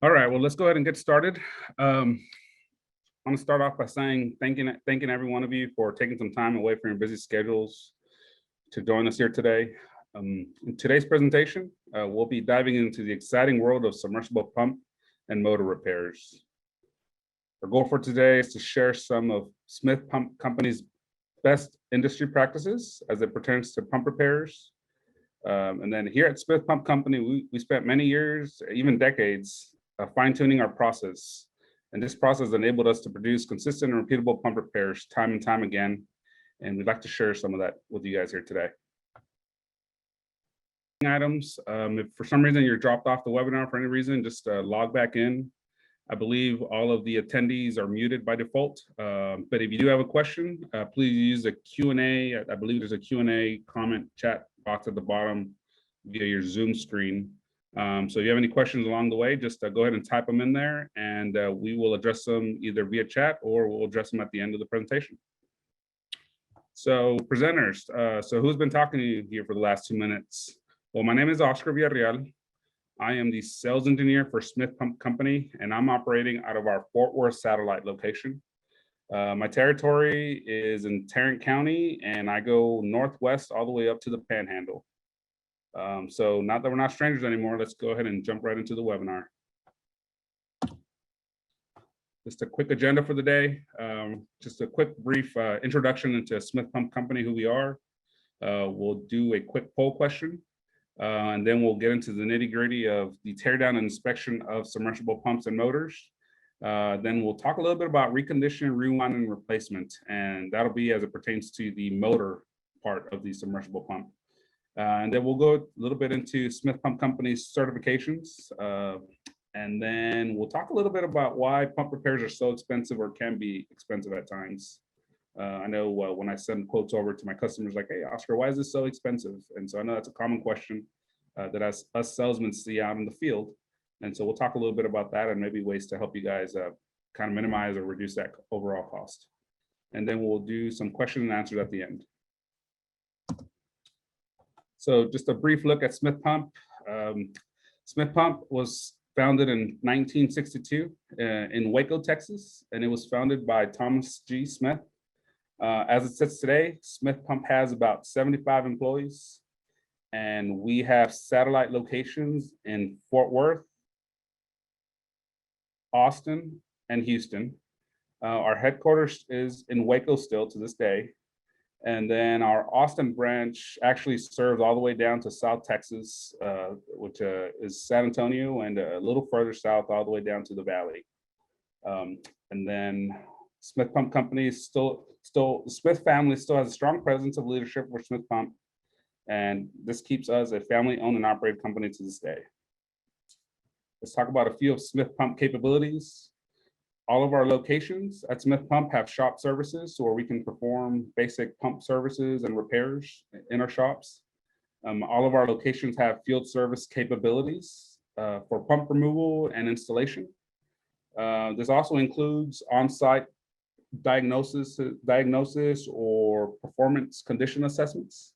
All right, well, let's go ahead and get started. I want to start off by saying thanking every one of you for taking some time away from your busy schedules to join us here today. In today's presentation, we'll be diving into the exciting world of submersible pump and motor repairs. Our goal for today is to share some of Smith Pump Company's best industry practices as it pertains to pump repairs. And then here at Smith Pump Company, we spent many years, even decades, fine-tuning our process. And this process enabled us to produce consistent and repeatable pump repairs time and time again. And we'd like to share some of that with you guys here today. Items, if for some reason you're dropped off the webinar for any reason, just log back in. I believe all of the attendees are muted by default. But if you do have a question, please use the Q&A. I believe there's a Q&A comment chat box at the bottom via your Zoom screen. So if you have any questions along the way, just go ahead and type them in there, and we will address them either via chat or we'll address them at the end of the presentation. So presenters, so who's been talking to you here for the last 2 minutes? Well, my name is Oscar Villarreal. I am the sales engineer for Smith Pump Company, and I'm operating out of our Fort Worth satellite location. My territory is in Tarrant County, and I go northwest all the way up to the Panhandle. So not that we're not strangers anymore, let's go ahead and jump right into the webinar. Just a quick agenda for the day. Just a quick brief introduction into Smith Pump Company, who we are. We'll do a quick poll question, and then we'll get into the nitty-gritty of the teardown and inspection of submersible pumps and motors. Then we'll talk a little bit about reconditioning, rewind, and replacement, and that'll be as it pertains to the motor part of the submersible pump. And then we'll go a little bit into Smith Pump Company's certifications. And then we'll talk a little bit about why pump repairs are so expensive or can be expensive at times. I know when I send quotes over to my customers, like, hey, Oscar, why is this so expensive? And so I know that's a common question that us salesmen see out in the field. And so we'll talk a little bit about that and maybe ways to help you guys kind of minimize or reduce that overall cost. And then we'll do some question and answers at the end. So just a brief look at Smith Pump. Smith Pump was founded in 1962 in Waco, Texas, and it was founded by Thomas G. Smith. As it sits today, Smith Pump has about 75 employees, and we have satellite locations in Fort Worth, Austin, and Houston. Our headquarters is in Waco still to this day. And then our Austin branch actually serves all the way down to South Texas, which is San Antonio, and a little further south, all the way down to the Valley. And then Smith Pump Company the Smith family still has a strong presence of leadership for Smith Pump. And this keeps us a family-owned and operated company to this day. Let's talk about a few of Smith Pump capabilities. All of our locations at Smith Pump have shop services, so where we can perform basic pump services and repairs in our shops. All of our locations have field service capabilities for pump removal and installation. This also includes on-site diagnosis or performance condition assessments.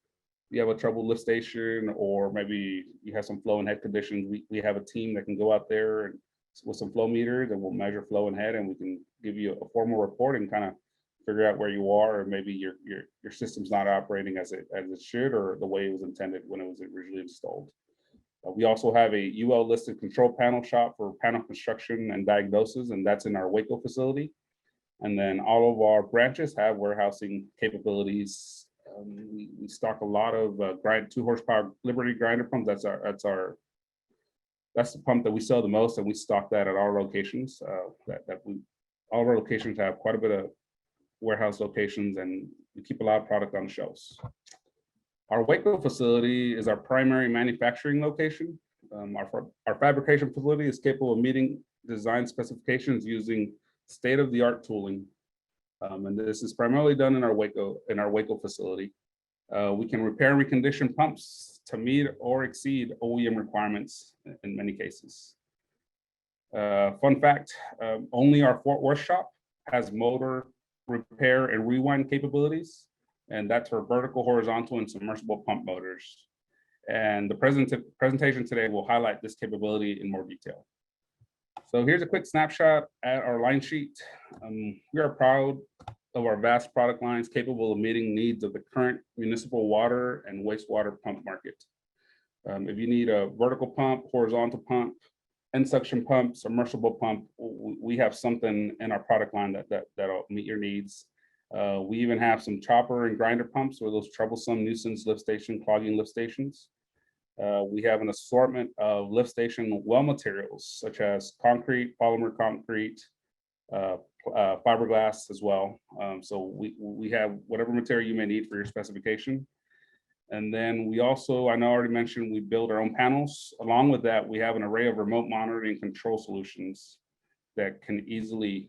You have a troubled lift station, or maybe you have some flow and head conditions. We have a team that can go out there and with some flow meters, and we'll measure flow and head, and we can give you a formal report and kind of figure out where you are, or maybe your system's not operating as it should, or the way it was intended when it was originally installed. We also have a UL listed control panel shop for panel construction and diagnosis, and that's in our Waco facility. And then all of our branches have warehousing capabilities. We stock a lot of 2 horsepower Liberty grinder pumps. That's the pump that we sell the most, and we stock that at our locations. All of our locations have quite a bit of warehouse locations, and we keep a lot of product on the shelves. Our Waco facility is our primary manufacturing location. Our fabrication facility is capable of meeting design specifications using state-of-the-art tooling, and this is primarily done in our Waco facility. We can repair and recondition pumps to meet or exceed OEM requirements in many cases. Fun fact, only our Fort Worth shop has motor repair and rewind capabilities, and that's for vertical, horizontal, and submersible pump motors. And the presentation today will highlight this capability in more detail. So here's a quick snapshot at our line sheet. We are proud of our vast product lines capable of meeting needs of the current municipal water and wastewater pump market. If you need a vertical pump, horizontal pump, end suction pump, submersible pump, we have something in our product line that'll meet your needs. We even have some chopper and grinder pumps for those troublesome nuisance lift station clogging lift stations. We have an assortment of lift station well materials such as concrete, polymer concrete, fiberglass as well. So we have whatever material you may need for your specification. And then we also, I know I already mentioned, we build our own panels. Along with that, we have an array of remote monitoring and control solutions that can easily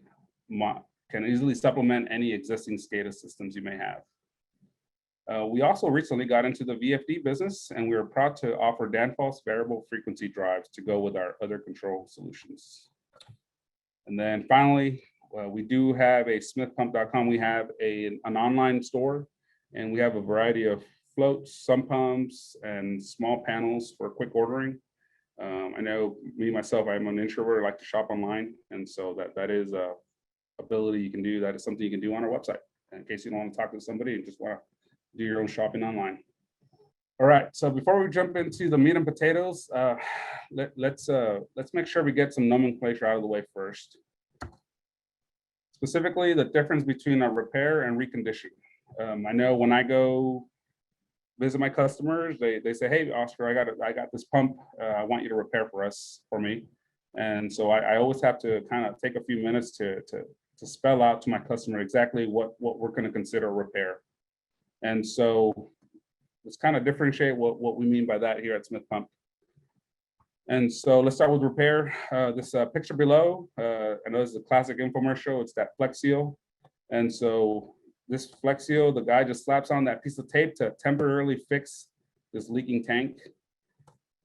supplement any existing SCADA systems you may have. We also recently got into the VFD business, and we are proud to offer Danfoss variable frequency drives to go with our other control solutions. And then finally, we do have a smithpump.com. We have an online store, and we have a variety of floats, sump pumps, and small panels for quick ordering. I know me, myself, I'm an introvert, I like to shop online. And so that is a ability you can do. That is something you can do on our website in case you don't want to talk to somebody and just want to do your own shopping online. All right, so before we jump into the meat and potatoes, let's make sure we get some nomenclature out of the way first. Specifically, the difference between a repair and recondition. I know when I go visit my customers, they say, "Hey, Oscar, I got this pump. I want you to repair for me." And so I always have to kind of take a few minutes to spell out to my customer exactly what we're going to consider a repair. And so let's kind of differentiate what we mean by that here at Smith Pump. And so let's start with repair. This picture below, I know this is a classic infomercial. It's that Flex Seal. And so this Flex Seal, the guy just slaps on that piece of tape to temporarily fix this leaking tank.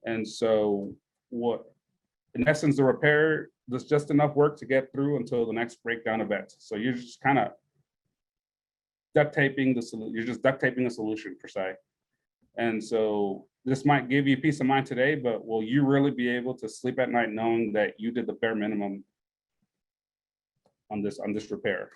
And so in essence, the repair, there's just enough work to get through until the next breakdown event. So you're just kind of duct taping a solution per se. And so this might give you peace of mind today, but will you really be able to sleep at night knowing that you did the bare minimum on this repair?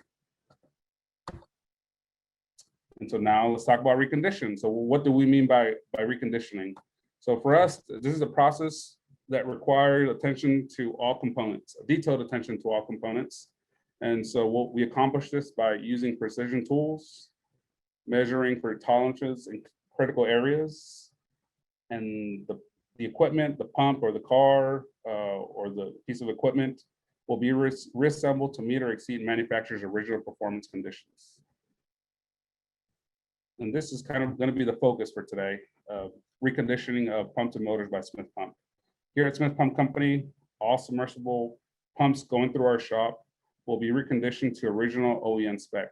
And so now let's talk about recondition. So what do we mean by reconditioning? So for us, this is a process that requires attention to all components, detailed attention to all components. And so we accomplish this by using precision tools, measuring for tolerances in critical areas, and the equipment, the pump or the car or the piece of equipment will be reassembled to meet or exceed manufacturer's original performance conditions. And this is kind of going to be the focus for today, reconditioning of pumps and motors by Smith Pump. Here at Smith Pump Company, all submersible pumps going through our shop will be reconditioned to original OEM spec,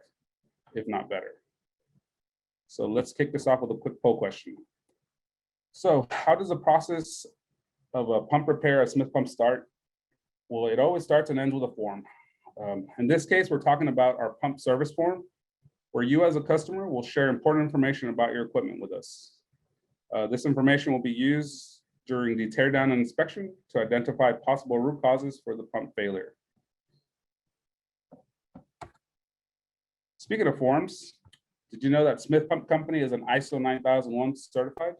if not better. So let's kick this off with a quick poll question. So how does the process of a pump repair at Smith Pump start? Well, it always starts and ends with a form. In this case, we're talking about our pump service form, where you as a customer will share important information about your equipment with us. This information will be used during the teardown and inspection to identify possible root causes for the pump failure. Speaking of forms, did you know that Smith Pump Company is an ISO 9001 certified?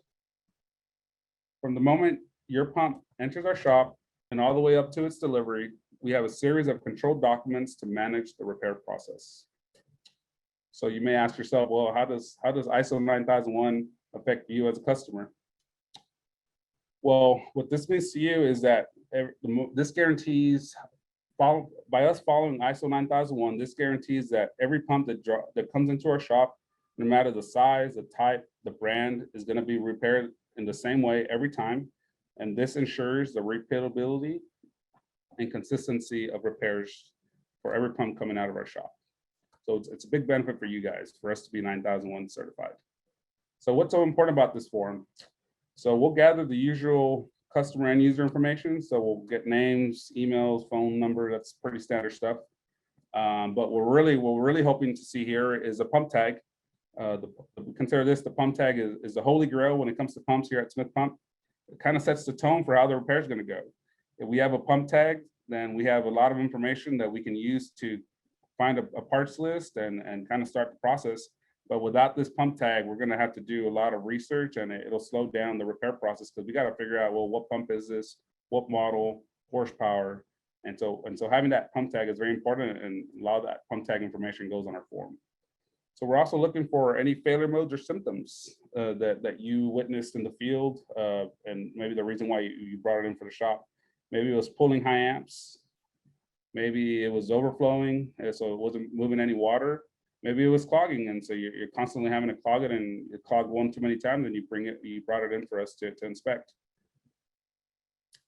From the moment your pump enters our shop and all the way up to its delivery, we have a series of controlled documents to manage the repair process. So you may ask yourself, well, how does ISO 9001 affect you as a customer? Well, what this means to you is that this guarantees, by us following ISO 9001, this guarantees that every pump that comes into our shop, no matter the size, the type, the brand, is going to be repaired in the same way every time. And this ensures the repeatability and consistency of repairs for every pump coming out of our shop. So it's a big benefit for you guys, for us to be 9001 certified. So what's so important about this form? So we'll gather the usual customer and user information. So we'll get names, emails, phone number, that's pretty standard stuff. But what we're really hoping to see here is a pump tag. Consider this, the pump tag is the holy grail when it comes to pumps here at Smith Pump. It kind of sets the tone for how the repair is going to go. If we have a pump tag, then we have a lot of information that we can use to find a parts list and kind of start the process. But without this pump tag, we're going to have to do a lot of research, and it'll slow down the repair process because we got to figure out, well, what pump is this, what model, horsepower. And so having that pump tag is very important, and a lot of that pump tag information goes on our form. So we're also looking for any failure modes or symptoms that you witnessed in the field, and maybe the reason why you brought it in for the shop. Maybe it was pulling high amps. Maybe it was overflowing, so it wasn't moving any water. Maybe it was clogging, and so you're constantly having to clog it, and you clog one too many times, and you brought it in for us to inspect.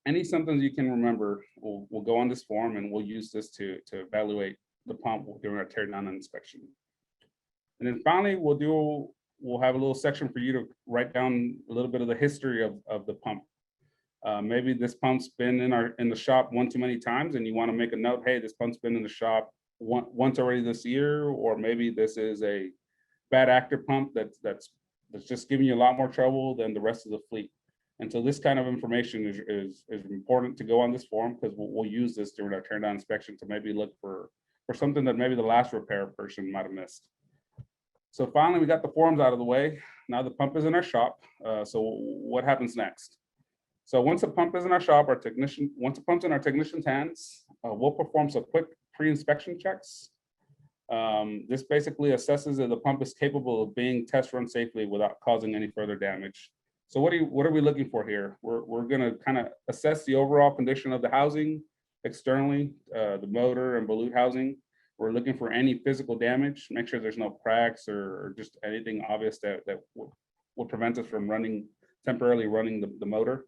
Any symptoms you can remember, we'll go on this form, and we'll use this to evaluate the pump during our tear down inspection. And then finally, we'll have a little section for you to write down a little bit of the history of the pump. Maybe this pump's been in the shop one too many times, and you want to make a note, hey, this pump's been in the shop once already this year, or maybe this is a bad active pump that's just giving you a lot more trouble than the rest of the fleet. And so this kind of information is important to go on this form, because we'll use this during our tear down inspection to maybe look for something that maybe the last repair person might have missed. So finally, we got the forms out of the way. Now the pump is in our shop. So what happens next? So once the pump is in our shop, once the pump's in our technician's hands, we'll perform some quick pre-inspection checks. This basically assesses if the pump is capable of being test run safely without causing any further damage. So what are we looking for here? We're going to kind of assess the overall condition of the housing externally, the motor and volute housing. We're looking for any physical damage, make sure there's no cracks or just anything obvious that would prevent us from temporarily running the motor.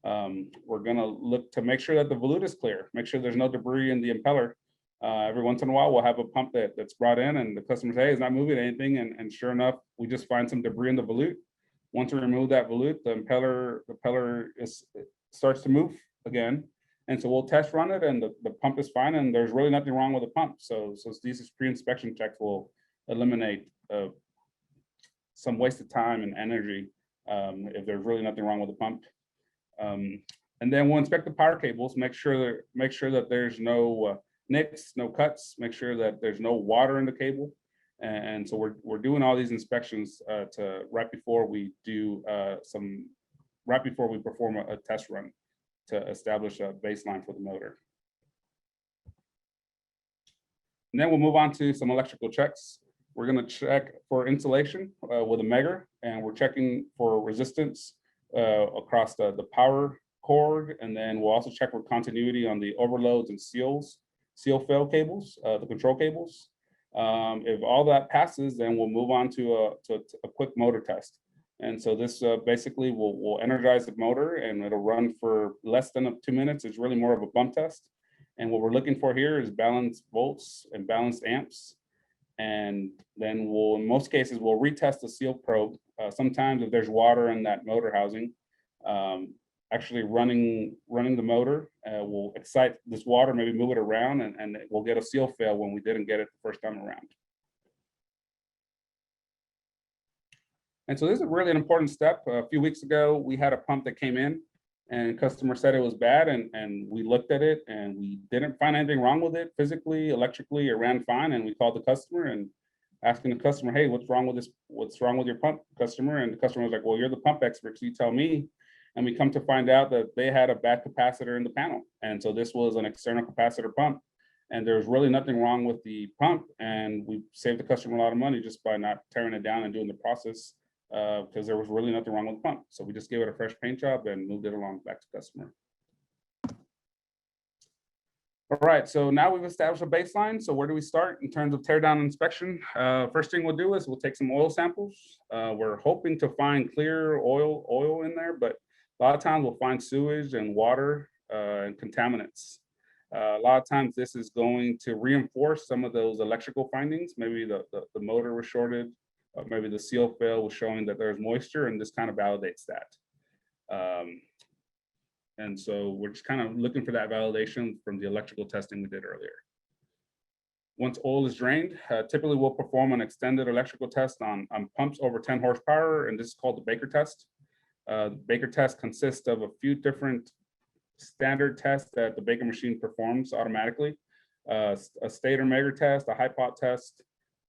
We're going to look to make sure that the volute is clear, make sure there's no debris in the impeller. Every once in a while, we'll have a pump that's brought in, and the customer says, hey, it's not moving anything. And sure enough, we just find some debris in the volute. Once we remove that volute, the impeller starts to move again. And so we'll test run it, and the pump is fine, and there's really nothing wrong with the pump. So these pre-inspection checks will eliminate some wasted time and energy if there's really nothing wrong with the pump. And then we'll inspect the power cables, make sure that there's no nicks, no cuts, make sure that there's no water in the cable. And so we're doing all these inspections right before we perform a test run to establish a baseline for the motor. And then we'll move on to some electrical checks. We're going to check for insulation with a megger, and we're checking for resistance across the power cord, and then we'll also check for continuity on the overloads and seal fail cables, the control cables. If all that passes, then we'll move on to a quick motor test. And so this basically will energize the motor, and it'll run for less than 2 minutes. It's really more of a bump test. And what we're looking for here is balanced volts and balanced amps. And then in most cases, we'll retest the seal probe. Sometimes if there's water in that motor housing, actually running the motor will excite this water, maybe move it around, and we'll get a seal fail when we didn't get it the first time around. And so this is really an important step. A few weeks ago, we had a pump that came in, and customer said it was bad, and we looked at it, and we didn't find anything wrong with it physically, electrically. It ran fine, and we called the customer and asking the customer, hey, what's wrong with this? What's wrong with your pump, customer? And the customer was like, well, you're the pump expert, so you tell me. And we come to find out that they had a bad capacitor in the panel. And so this was an external capacitor pump, and there's really nothing wrong with the pump. And we saved the customer a lot of money just by not tearing it down and doing the process, because there was really nothing wrong with the pump. So we just gave it a fresh paint job and moved it along back to customer. All right, so now we've established a baseline. So where do we start in terms of tear down inspection? First thing we'll do is we'll take some oil samples. We're hoping to find clear oil in there, but a lot of times we'll find sewage and water and contaminants. A lot of times this is going to reinforce some of those electrical findings. Maybe the motor was shorted, maybe the seal fail was showing that there's moisture, and this kind of validates that. And so we're just kind of looking for that validation from the electrical testing we did earlier. Once oil is drained, typically we'll perform an extended electrical test on pumps over 10 horsepower, and this is called the Baker test. The Baker test consists of a few different standard tests that the Baker machine performs automatically. A stator measure test, a high pot test,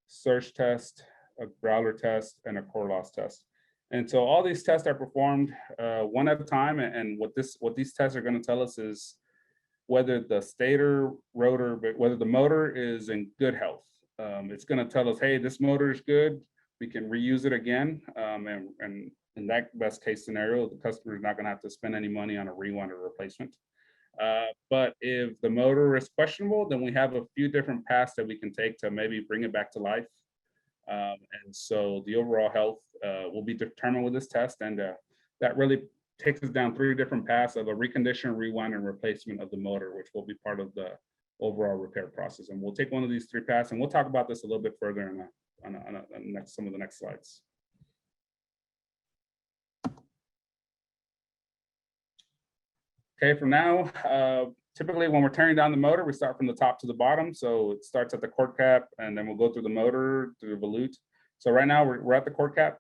surge test, a growler test, and a core loss test. And so all these tests are performed one at a time. And what these tests are going to tell us is whether the stator, rotor, but whether the motor is in good health. It's going to tell us, hey, this motor is good. We can reuse it again. And in that best case scenario, the customer is not going to have to spend any money on a rewind or replacement. But if the motor is questionable, then we have a few different paths that we can take to maybe bring it back to life. And so the overall health will be determined with this test. And that really takes us down 3 different paths of a recondition, rewind, and replacement of the motor, which will be part of the overall repair process. And we'll take one of these 3 paths, and we'll talk about this a little bit further on some of the next slides. Okay, for now, typically when we're tearing down the motor, we start from the top to the bottom. So it starts at the cord cap, and then we'll go through the motor, through the volute. So right now we're at the cord cap.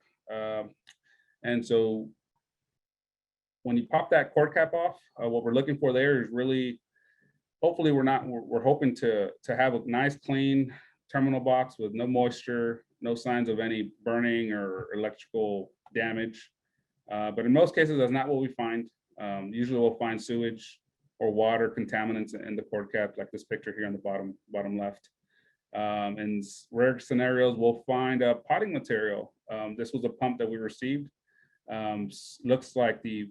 And so when you pop that cord cap off, what we're looking for there is really, hopefully we're hoping to have a nice clean terminal box with no moisture, no signs of any burning or electrical damage. But in most cases, that's not what we find. Usually we'll find sewage or water contaminants in the cord cap, like this picture here on the bottom left. In rare scenarios, we'll find a potting material. This was a pump that we received. Looks like the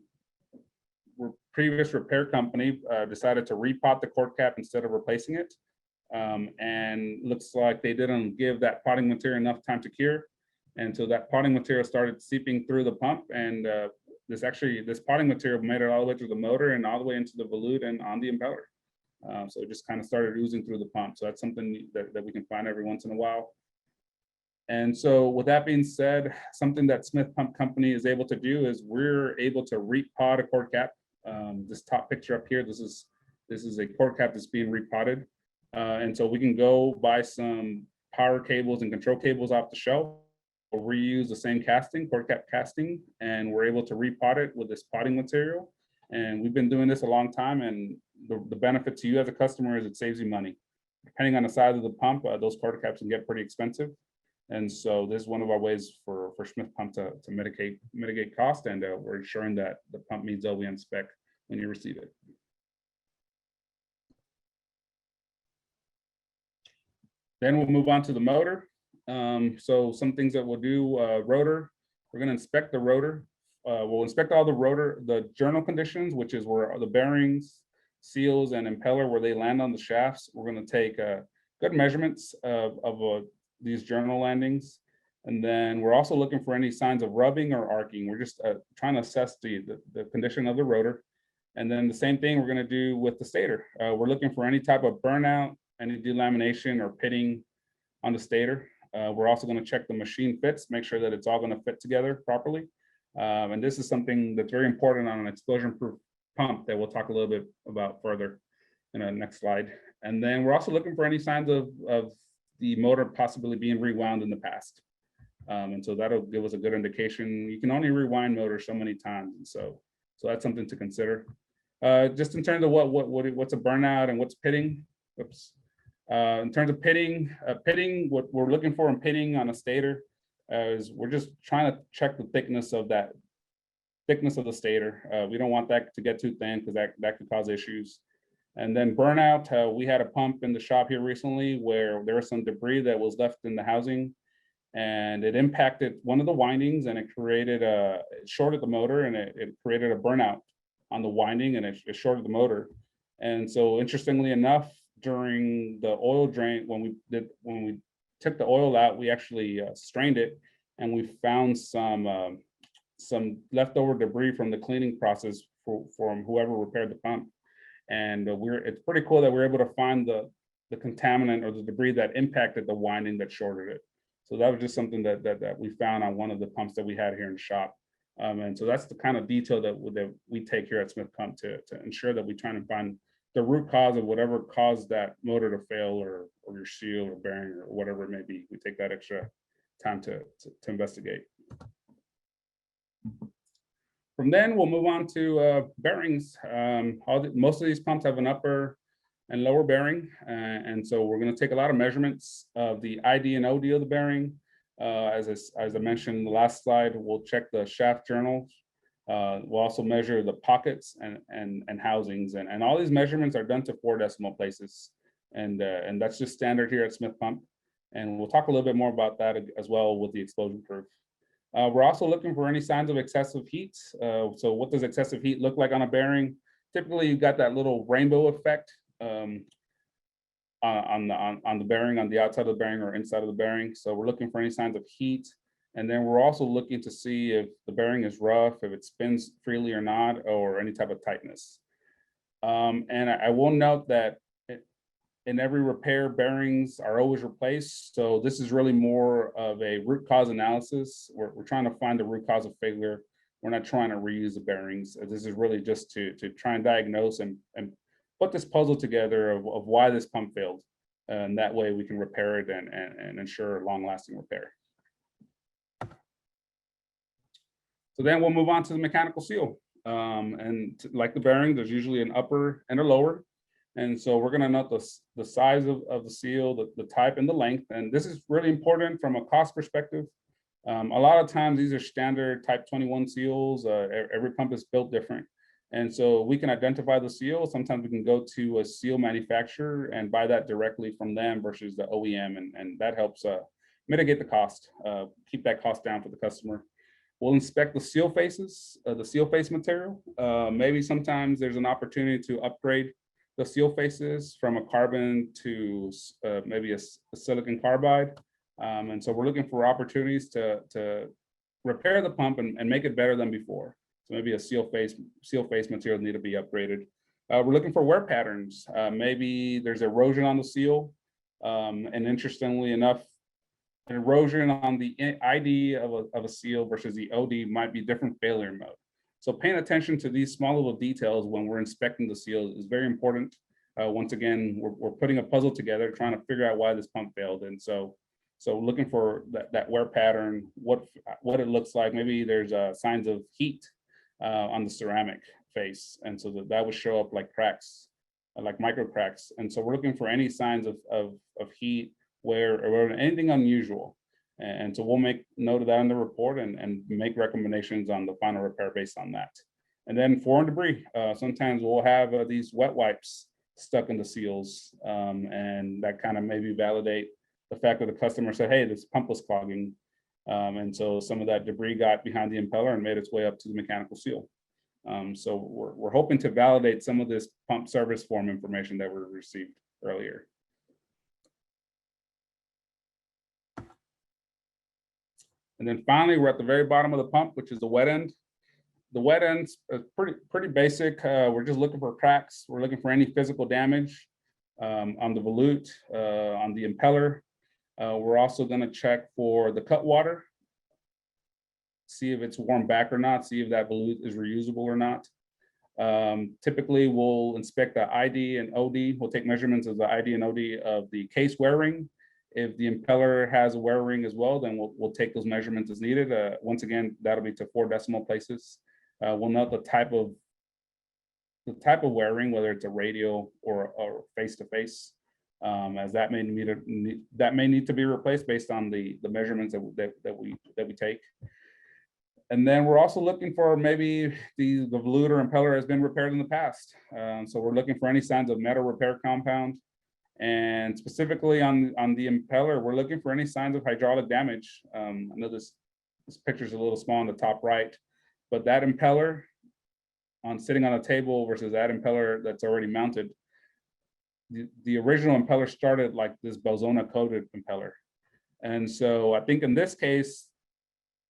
previous repair company decided to repot the cord cap instead of replacing it. And looks like they didn't give that potting material enough time to cure. And so that potting material started seeping through the pump, and this potting material made it all the way through the motor and all the way into the volute and on the impeller. So it just kind of started oozing through the pump. So that's something that we can find every once in a while. And so with that being said, something that Smith Pump Company is able to do is we're able to repot a cord cap. This top picture up here, this is a cord cap that's being repotted. And so we can go buy some power cables and control cables off the shelf. We'll reuse the same casting, cord cap casting, and we're able to repot it with this potting material. And we've been doing this a long time, and the benefit to you as a customer is it saves you money. Depending on the size of the pump, those cord caps can get pretty expensive. And so this is one of our ways for Smith Pump to mitigate cost, and we're ensuring that the pump meets OEM spec when you receive it. Then we'll move on to the motor. So some things that we'll do, rotor, we're going to inspect the rotor. We'll inspect all the journal conditions, which is where the bearings, seals, and impeller, where they land on the shafts. We're going to take good measurements of these journal landings. And then we're also looking for any signs of rubbing or arcing. We're just trying to assess the condition of the rotor. And then the same thing we're going to do with the stator. We're looking for any type of burnout, any delamination or pitting on the stator. We're also going to check the machine fits, make sure that it's all going to fit together properly. And this is something that's very important on an explosion-proof pump that we'll talk a little bit about further in the next slide. And then we're also looking for any signs of the motor possibly being rewound in the past. And so that'll give us a good indication. You can only rewind motors so many times. And so that's something to consider. Just in terms of what's a burnout and what's pitting. Oops. In terms of pitting, what we're looking for in pitting on a stator is we're just trying to check the thickness of the stator. We don't want that to get too thin because that could cause issues. And then burnout, we had a pump in the shop here recently where there was some debris that was left in the housing, and it impacted one of the windings, and it shorted the motor, and it created a burnout on the winding, and it shorted the motor. And so interestingly enough, during the oil drain, when we took the oil out, we actually strained it, and we found some leftover debris from the cleaning process from whoever repaired the pump. And it's pretty cool that we're able to find the contaminant or the debris that impacted the winding that shorted it. So that was just something that we found on one of the pumps that we had here in the shop. And so that's the kind of detail that we take here at Smith Pump to ensure that we try to find the root cause of whatever caused that motor to fail, or your seal or bearing or whatever it may be. We take that extra time to investigate. From then we'll move on to bearings. Most of these pumps have an upper and lower bearing. And so we're going to take a lot of measurements of the ID and OD of the bearing. As I mentioned in the last slide, we'll check the shaft journals. We'll also measure the pockets and housings. And all these measurements are done to 4 decimal places. And that's just standard here at Smith Pump. And we'll talk a little bit more about that as well with the explosion proof. We're also looking for any signs of excessive heat. So what does excessive heat look like on a bearing? Typically, you've got that little rainbow effect on the bearing, on the outside of the bearing or inside of the bearing. So we're looking for any signs of heat. And then we're also looking to see if the bearing is rough, if it spins freely or not, or any type of tightness. And I will note that in every repair, bearings are always replaced. So this is really more of a root cause analysis. We're trying to find the root cause of failure. We're not trying to reuse the bearings. This is really just to try and diagnose and put this puzzle together of why this pump failed. And that way we can repair it and ensure long-lasting repair. So then we'll move on to the mechanical seal. Like the bearing, there's usually an upper and a lower. And so we're going to note the size of the seal, the type and the length. And this is really important from a cost perspective. A lot of times these are standard type 21 seals. Every pump is built different. And so we can identify the seal. Sometimes we can go to a seal manufacturer and buy that directly from them versus the OEM. And that helps mitigate the cost, keep that cost down for the customer. We'll inspect the seal faces, the seal face material. Maybe sometimes there's an opportunity to upgrade the seal faces from a carbon to maybe a silicon carbide. And so we're looking for opportunities to repair the pump and make it better than before. So maybe a seal face material need to be upgraded. We're looking for wear patterns. Maybe there's erosion on the seal. And interestingly enough, erosion on the ID of a seal versus the OD might be different failure mode. So paying attention to these small little details when we're inspecting the seal is very important. Once again, we're putting a puzzle together, trying to figure out why this pump failed. And so looking for that wear pattern, what it looks like. Maybe there's signs of heat on the ceramic face. And so that would show up like cracks, like micro cracks. And so we're looking for any signs of heat, wear, or anything unusual. And so we'll make note of that in the report and make recommendations on the final repair based on that. And then foreign debris. Sometimes we'll have these wet wipes stuck in the seals, and that kind of maybe validate the fact that the customer said, hey, this pump was clogging. And so some of that debris got behind the impeller and made its way up to the mechanical seal. So we're hoping to validate some of this pump service form information that we received earlier. And then finally, we're at the very bottom of the pump, which is the wet end. The wet end's pretty basic. We're just looking for cracks. We're looking for any physical damage on the volute, on the impeller. We're also going to check for the cut water, see if it's warm back or not, see if that volute is reusable or not. Typically, we'll inspect the ID and OD. We'll take measurements of the ID and OD of the case wear ring. If the impeller has a wear ring as well, then we'll take those measurements as needed. Once again, that'll be to 4 decimal places. We'll note the type of wear ring, whether it's a radial or face-to-face, as that may need to be replaced based on the measurements that we take. And then we're also looking for maybe the volute or impeller has been repaired in the past. So we're looking for any signs of metal repair compound. And specifically on the impeller, we're looking for any signs of hydraulic damage. I know this picture is a little small on the top right, but that impeller sitting on a table versus that impeller that's already mounted, the original impeller started like this Belzona coated impeller. And so I think in this case,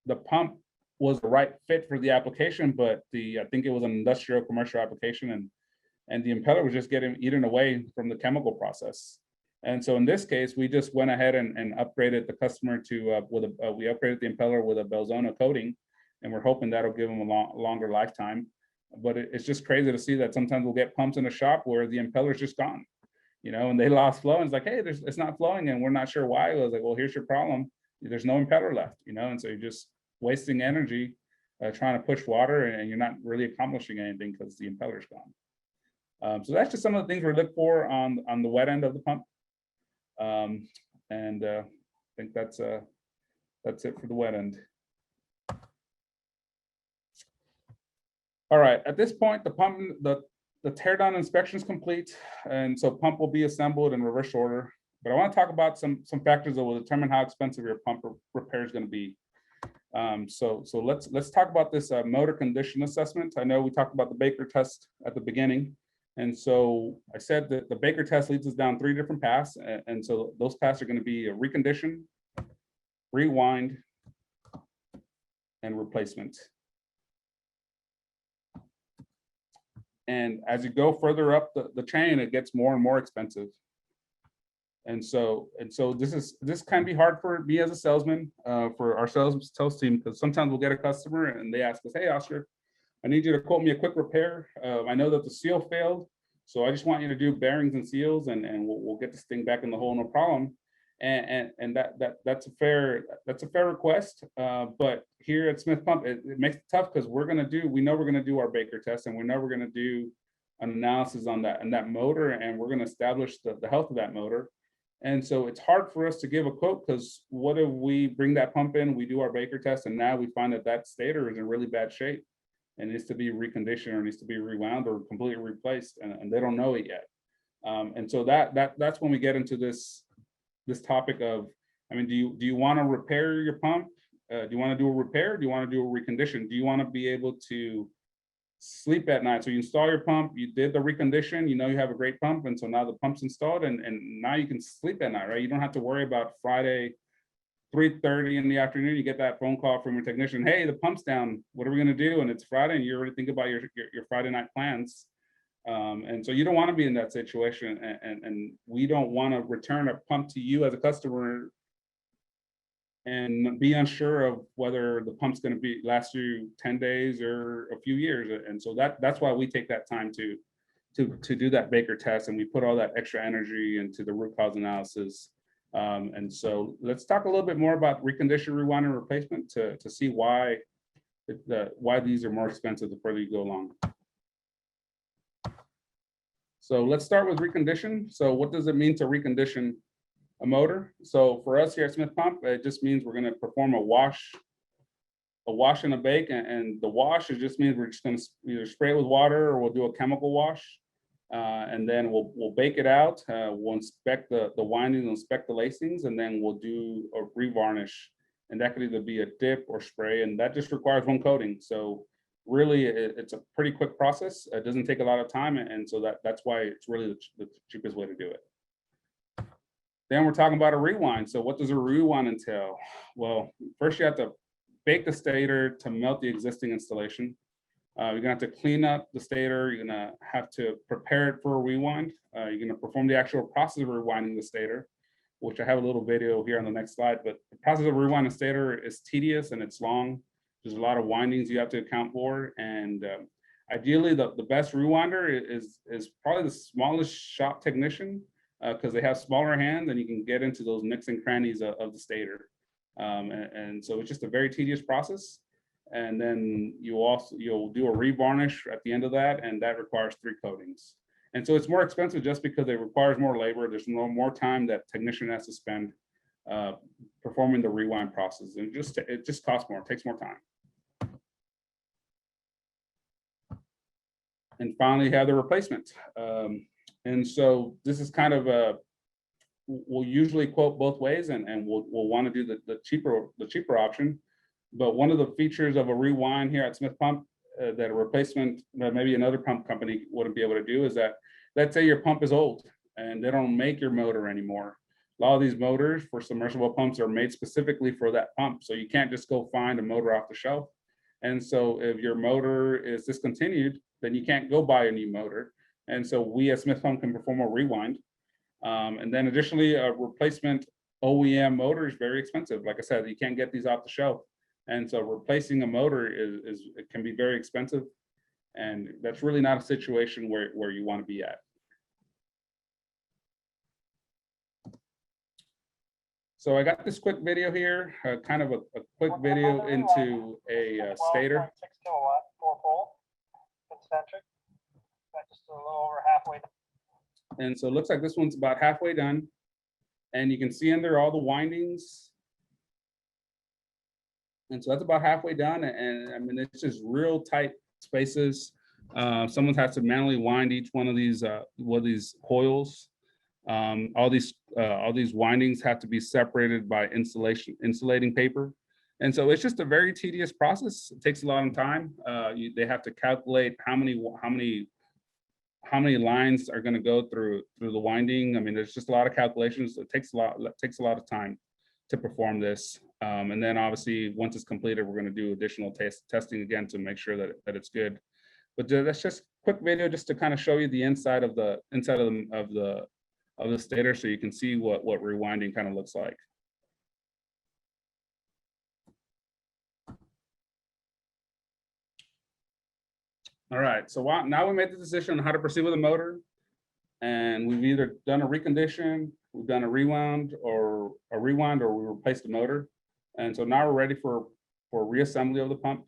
the pump was the right fit for the application, but I think it was an industrial commercial application, and the impeller was just getting eaten away from the chemical process. And so in this case, we just went ahead and upgraded the customer to we upgraded the impeller with a Belzona coating, and we're hoping that'll give them a longer lifetime. But it's just crazy to see that sometimes we'll get pumps in the shop where the impeller's just gone, and they lost flow, and it's like, hey, it's not flowing, and we're not sure why. I was like, well, here's your problem. There's no impeller left, and so you're just wasting energy trying to push water, and you're not really accomplishing anything because the impeller's gone. So that's just some of the things we look for on the wet end of the pump. I think that's it for the wet end. All right, at this point, the teardown inspection is complete, and so pump will be assembled in reverse order. But I want to talk about some factors that will determine how expensive your pump repair is going to be. So let's talk about this motor condition assessment. I know we talked about the Baker test at the beginning, and so I said that the Baker test leads us down 3 different paths, and so those paths are going to be a recondition, rewind, and replacement. And as you go further up the chain, it gets more and more expensive. And so this can be hard for me as a salesman, for our sales team, because sometimes we'll get a customer and they ask us, "Hey, Oscar, I need you to quote me a quick repair. I know that the seal failed, so I just want you to do bearings and seals, and we'll get this thing back in the hole, no problem." And that's a fair request. But here at Smith Pump, it makes it tough because we know we're gonna do our Baker test, and we know we're gonna do an analysis on that motor, and we're gonna establish the health of that motor. And so it's hard for us to give a quote, because what if we bring that pump in, we do our Baker test, and now we find that stator is in really bad shape and needs to be reconditioned or needs to be rewound or completely replaced, and they don't know it yet. And so that's when we get into this topic of, I mean, do you want to repair your pump? Do you want to do a repair? Do you want to do a recondition? Do you want to be able to sleep at night? So you install your pump, you did the recondition, you know you have a great pump, and so now the pump's installed, and now you can sleep at night, right? You don't have to worry about Friday 3:30 in the afternoon, you get that phone call from your technician, "Hey, the pump's down, what are we going to do?" And it's Friday, and you already think about your Friday night plans. And so you don't want to be in that situation, and we don't want to return a pump to you as a customer and be unsure of whether the pump's going to last you 10 days or a few years. And so that's why we take that time to do that Baker test, and we put all that extra energy into the root cause analysis. And so let's talk a little bit more about recondition, rewind, and replacement to see why these are more expensive the further you go along. So let's start with recondition. So what does it mean to recondition a motor? So for us here at Smith Pump, it just means we're going to perform a wash and a bake. And the wash, it just means we're just going to either spray it with water or we'll do a chemical wash. And then we'll bake it out. We'll inspect the windings, inspect the lacings, and then we'll do a revarnish. And that could either be a dip or spray, and that just requires 1 coating. So really, it's a pretty quick process. It doesn't take a lot of time, and so that's why it's really the cheapest way to do it. Then we're talking about a rewind. So what does a rewind entail? Well, first you have to bake the stator to melt the existing installation. You're gonna have to clean up the stator. You're gonna have to prepare it for a rewind. You're gonna perform the actual process of rewinding the stator, which I have a little video here on the next slide. But the process of rewinding the stator is tedious and it's long. There's a lot of windings you have to account for, and ideally the best rewinder is probably the smallest shop technician, because they have smaller hands and you can get into those nooks and crannies of the stator. And so it's just a very tedious process. And then you'll do a revarnish at the end of that, and that requires 3 coatings. And so it's more expensive just because it requires more labor. There's more time that technician has to spend performing the rewind process, and it just costs more, it takes more time. And finally, you have the replacement. And so this is kind of we'll usually quote both ways, and we'll want to do the cheaper option. But one of the features of a rewind here at Smith Pump that a replacement that maybe another pump company wouldn't be able to do is that, let's say your pump is old and they don't make your motor anymore. A lot of these motors for submersible pumps are made specifically for that pump, so you can't just go find a motor off the shelf. And so if your motor is discontinued, then you can't go buy a new motor. And so we at Smith Pump can perform a rewind. And then additionally, a replacement OEM motor is very expensive. Like I said, you can't get these off the shelf. And so replacing a motor it can be very expensive. And that's really not a situation where you want to be at. So I got this quick video here, kind of a quick video into a stator. 12.6 kilowatt, 4-pole, concentric. Got just a little over halfway. And so it looks like this one's about halfway done. And you can see under all the windings. And so that's about halfway done. And I mean, it's just real tight spaces. Someone has to manually wind each one of these coils. All these windings have to be separated by insulating paper. And so it's just a very tedious process. It takes a lot of time. They have to calculate how many lines are going to go through the winding. I mean, there's just a lot of calculations. It takes a lot of time to perform this. And then obviously once it's completed, we're going to do additional testing again to make sure that it's good. But that's just a quick video just to kind of show you the inside of the stator, so you can see what rewinding kind of looks like. All right, so now we made the decision on how to proceed with the motor, and we've either done a recondition, we've done a rewind, or we replaced the motor. And so now we're ready for reassembly of the pump.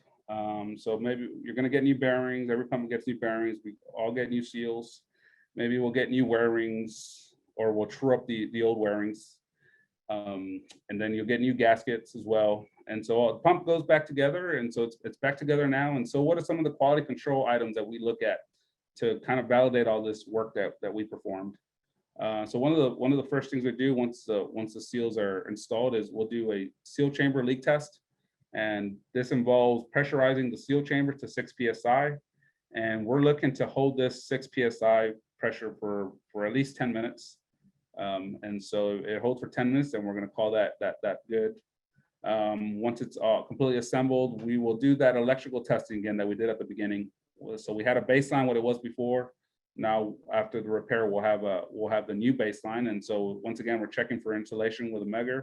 So maybe you're going to get new bearings. Every pump gets new bearings. We all get new seals. Maybe we'll get new wear rings, or we'll true up the old wear rings. And then you'll get new gaskets as well. And so the pump goes back together, and so it's back together now. And so what are some of the quality control items that we look at to kind of validate all this work that we performed? So one of the first things we do once the seals are installed is we'll do a seal chamber leak test. And this involves pressurizing the seal chamber to 6 psi. And we're looking to hold this 6 psi pressure for at least 10 minutes. And so it holds for 10 minutes, and we're going to call that good. Once it's all completely assembled, we will do that electrical testing again that we did at the beginning. So we had a baseline what it was before. Now after the repair, we'll have the new baseline. And so once again, we're checking for insulation with a megger.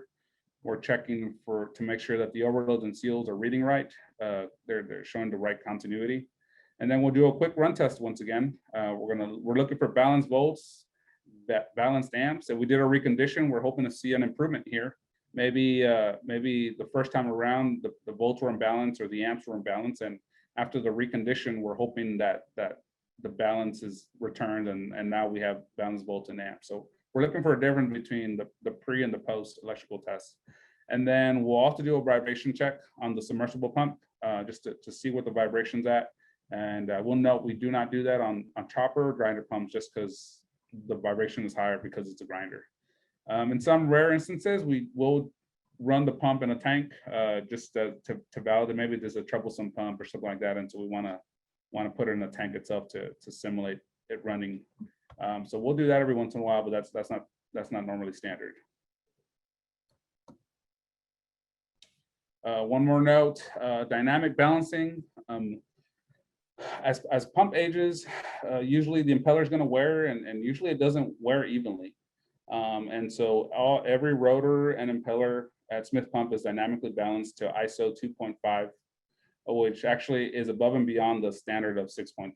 We're checking to make sure that the overloads and seals are reading right. They're showing the right continuity. And then we'll do a quick run test once again. We're looking for balanced volts, balanced amps. If we did a recondition, we're hoping to see an improvement here. Maybe the first time around the volts were in balance or the amps were in balance, and after the recondition, we're hoping that the balance is returned, and now we have balanced volts and amps. So we're looking for a difference between the pre and the post electrical tests. And then we'll also do a vibration check on the submersible pump, just to see what the vibration's at. And we'll note we do not do that on chopper or grinder pumps, just because the vibration is higher because it's a grinder. In some rare instances, we will run the pump in a tank, just to validate maybe there's a troublesome pump or something like that. And so we want to put it in the tank itself to simulate it running. So we'll do that every once in a while, but that's not normally standard. One more note, dynamic balancing. As pump ages, usually the impeller is going to wear, and usually it doesn't wear evenly. And so every rotor and impeller at Smith Pump is dynamically balanced to ISO 2.5, which actually is above and beyond the standard of 6.3.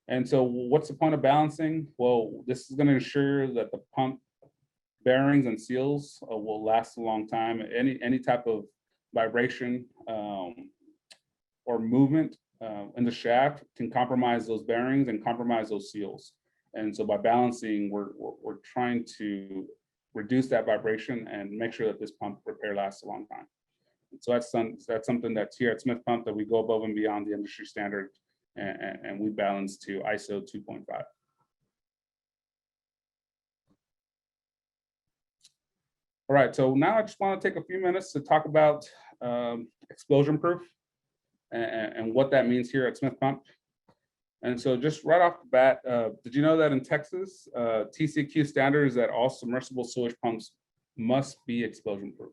And so what's the point of balancing? Well, this is going to ensure that the pump bearings and seals will last a long time. Any type of vibration or movement in the shaft can compromise those bearings and compromise those seals. And so by balancing, we're trying to reduce that vibration and make sure that this pump repair lasts a long time. And so that's something that's here at Smith Pump, that we go above and beyond the industry standard, and we balance to ISO 2.5. All right, so now I just want to take a few minutes to talk about explosion proof and what that means here at Smith Pump. And so just right off the bat, did you know that in Texas, TCQ standard is that all submersible sewage pumps must be explosion proof?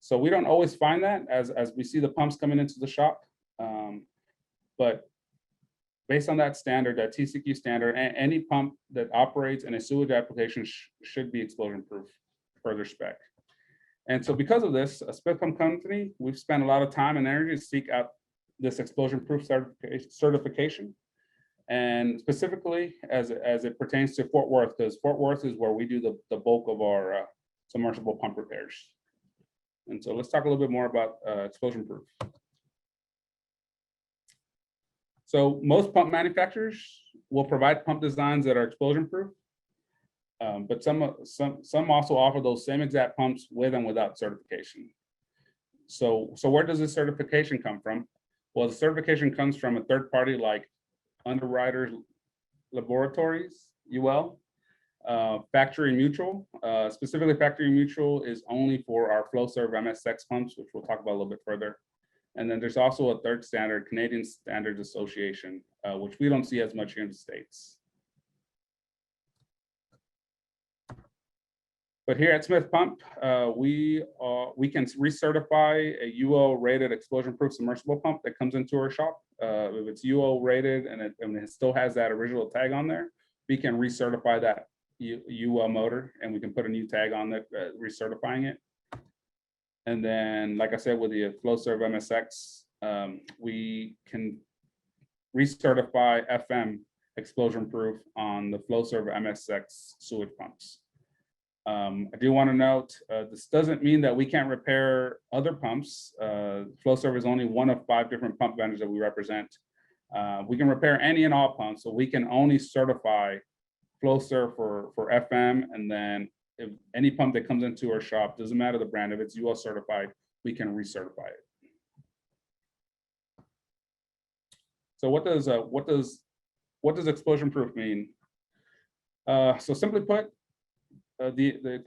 So we don't always find that as we see the pumps coming into the shop. But based on that standard, that TCQ standard, any pump that operates in a sewage application should be explosion proof per their spec. And so because of this, a Smith Pump company, we've spent a lot of time and energy to seek out this explosion proof certification. And specifically as it pertains to Fort Worth, because Fort Worth is where we do the bulk of our Submersible Pump Repairs. And so let's talk a little bit more about explosion proof. So most pump manufacturers will provide pump designs that are explosion proof, but some also offer those same exact pumps with and without certification. So where does this certification come from? Well, the certification comes from a third party like Underwriters Laboratories, UL, Factory Mutual. Specifically, Factory Mutual is only for our FlowServe MSX pumps, which we'll talk about a little bit further. And then there's also a third standard, Canadian Standards Association, which we don't see as much here in the States. But here at Smith Pump, we can recertify a UL rated explosion proof submersible pump that comes into our shop. If it's UL rated and it still has that original tag on there, we can recertify that UL motor and we can put a new tag on it, recertifying it. And then, like I said, with the FlowServe MSX, we can recertify FM explosion proof on the FlowServe MSX sewage pumps. I do want to note, this doesn't mean that we can't repair other pumps. FlowServe is only one of 5 different pump vendors that we represent. We can repair any and all pumps, so we can only certify FlowServe for FM, and then if any pump that comes into our shop, doesn't matter the brand, if it's UL certified, we can recertify it. So what does explosion proof mean? So simply put, the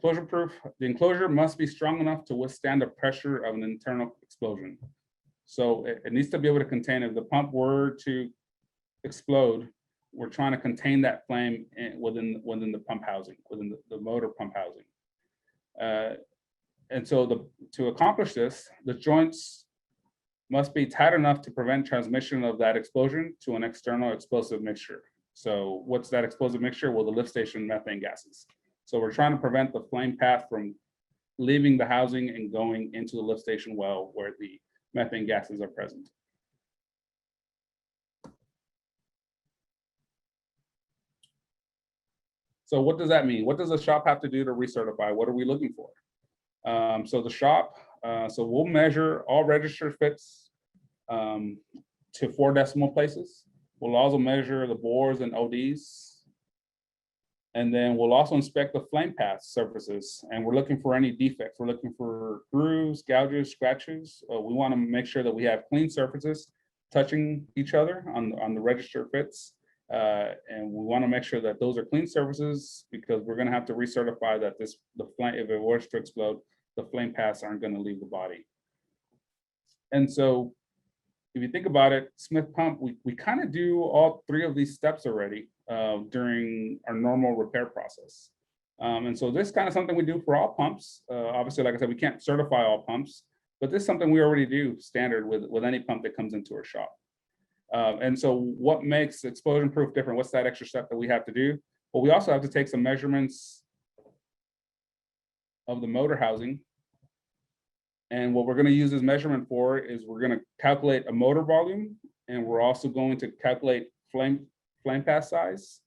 enclosure must be strong enough to withstand the pressure of an internal explosion. So it needs to be able to contain, if the pump were to explode, we're trying to contain that flame within the pump housing, within the motor pump housing. And so to accomplish this, the joints must be tight enough to prevent transmission of that explosion to an external explosive mixture. So what's that explosive mixture? Well, the lift station methane gases. So we're trying to prevent the flame path from leaving the housing and going into the lift station well where the methane gases are present. So what does that mean? What does the shop have to do to recertify? What are we looking for? So the shop, so we'll measure all register fits to 4 decimal places. We'll also measure the bores and ODs. And then we'll also inspect the flame path surfaces, and we're looking for any defects. We're looking for grooves, gouges, scratches. We want to make sure that we have clean surfaces touching each other on the register fits. And we want to make sure that those are clean surfaces, because we're going to have to recertify that the flame, if it was to explode, the flame paths aren't going to leave the body. And so if you think about it, Smith Pump, we kind of do all 3 of these steps already during our normal repair process. And so this is kind of something we do for all pumps. Obviously, like I said, we can't certify all pumps, but this is something we already do standard with any pump that comes into our shop. And so what makes explosion proof different? What's that extra step that we have to do? Well, we also have to take some measurements of the motor housing. And what we're going to use this measurement for is we're going to calculate a motor volume, and we're also going to calculate flame path size.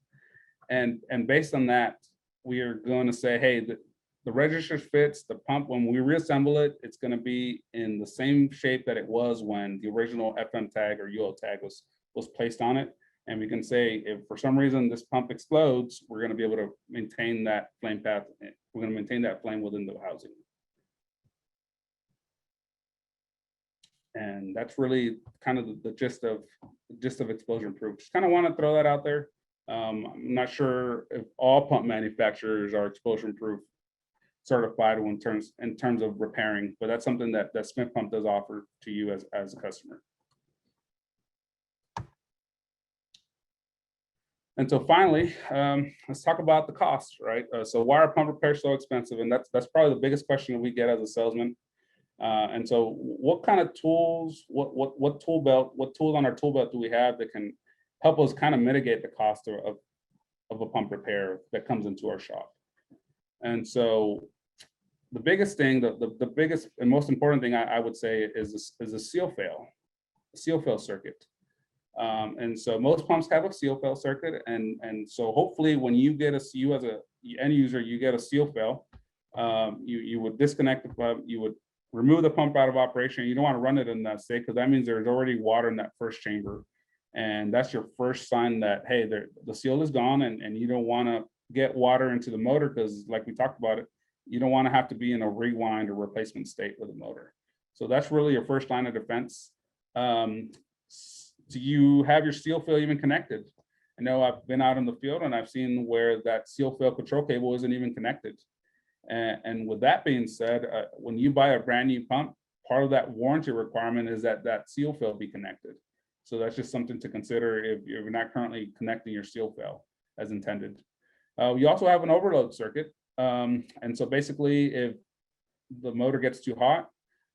And based on that, we are going to say, hey, the register fits the pump. When we reassemble it, it's going to be in the same shape that it was when the original FM tag or UL tag was placed on it. And we can say, if for some reason this pump explodes, we're going to be able to maintain that flame path. We're going to maintain that flame within the housing. And that's really kind of the gist of explosion proof. Just kind of want to throw that out there. I'm not sure if all pump manufacturers are explosion proof certified in terms of repairing, but that's something that Smith Pump does offer to you as a customer. And so finally, let's talk about the cost, right? So why are pump repairs so expensive? And that's probably the biggest question that we get as a salesman. And so what kind of tools, what tools on our tool belt do we have that can help us kind of mitigate the cost of a pump repair that comes into our shop? And so the biggest thing, the biggest and most important thing I would say is a seal fail circuit. And so most pumps have a seal fail circuit, and so hopefully when you as a end user, you get a seal fail, you would disconnect the pump, you would remove the pump out of operation. You don't want to run it in that state because that means there's already water in that first chamber. And that's your first sign that, hey, the seal is gone and you don't want to get water into the motor because like we talked about it, you don't want to have to be in a rewind or replacement state with the motor. So that's really your first line of defense. Do you have your seal fill even connected? I know I've been out in the field and I've seen where that seal fill control cable isn't even connected. And with that being said, when you buy a brand new pump, part of that warranty requirement is that that seal fill be connected. So that's just something to consider if you're not currently connecting your seal fill as intended. We also have an overload circuit. And so basically if the motor gets too hot,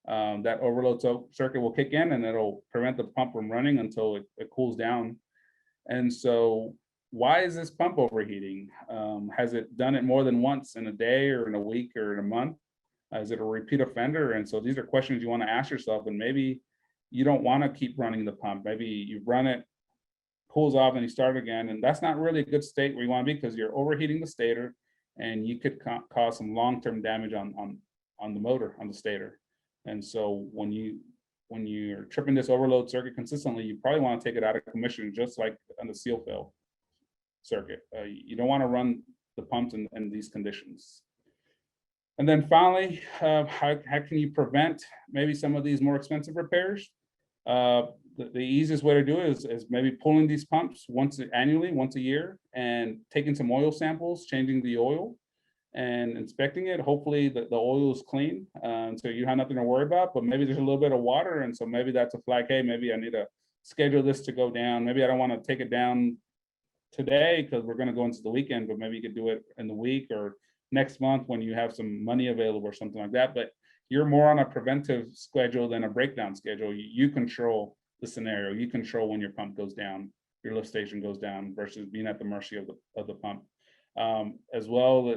that overload circuit will kick in and it'll prevent the pump from running until it cools down. And so why is this pump overheating? Has it done it more than once in a day or in a week or in a month? Is it a repeat offender? And so these are questions you want to ask yourself, and maybe you don't want to keep running the pump. Maybe you run it, pulls off and you start again. And that's not really a good state where you want to be because you're overheating the stator and you could cause some long-term damage on the motor, on the stator. And so when you're tripping this overload circuit consistently, you probably want to take it out of commission, just like on the seal fill circuit. You don't want to run the pumps in these conditions. And then finally, how can you prevent maybe some of these more expensive repairs? The easiest way to do it is maybe pulling these pumps annually, once a year, and taking some oil samples, changing the oil, and inspecting it. Hopefully the oil is clean, so you have nothing to worry about, but maybe there's a little bit of water, and so maybe that's a flag, hey, maybe I need to schedule this to go down. Maybe I don't want to take it down today because we're going to go into the weekend, but maybe you could do it in the week or next month when you have some money available or something like that. But you're more on a preventive schedule than a breakdown schedule. You control the scenario. You control when your pump goes down, your lift station goes down, versus being at the mercy of the pump. As well,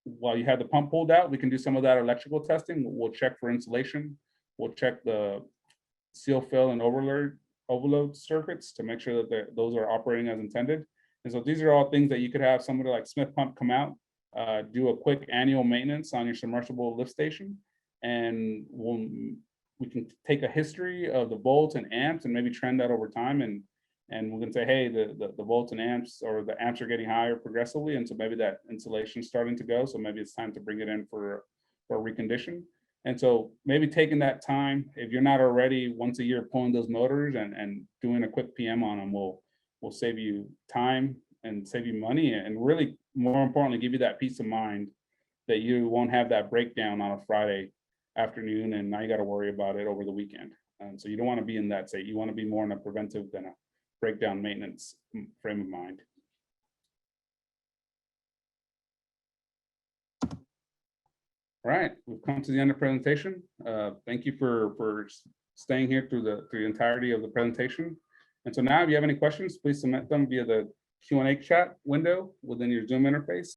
while you have the pump pulled out, we can do some of that electrical testing. We'll check for insulation. We'll check the seal fill and overload circuits to make sure that those are operating as intended. And so these are all things that you could have somebody like Smith Pump come out, do a quick annual maintenance on your submersible lift station, and we can take a history of the volts and amps and maybe trend that over time, and we can say, hey, the volts and amps, or the amps are getting higher progressively, and so maybe that insulation is starting to go, so maybe it's time to bring it in for a recondition. And so maybe taking that time, if you're not already once a year pulling those motors and doing a quick PM on them will save you time and save you money, and really, more importantly, give you that peace of mind that you won't have that breakdown on a Friday afternoon and now you got to worry about it over the weekend. And so you don't want to be in that state. You want to be more in a preventive than a breakdown maintenance frame of mind. All right, we've come to the end of the presentation. Thank you for staying here through the entirety of the presentation. And so now, if you have any questions, please submit them via the Q&A chat window within your Zoom interface.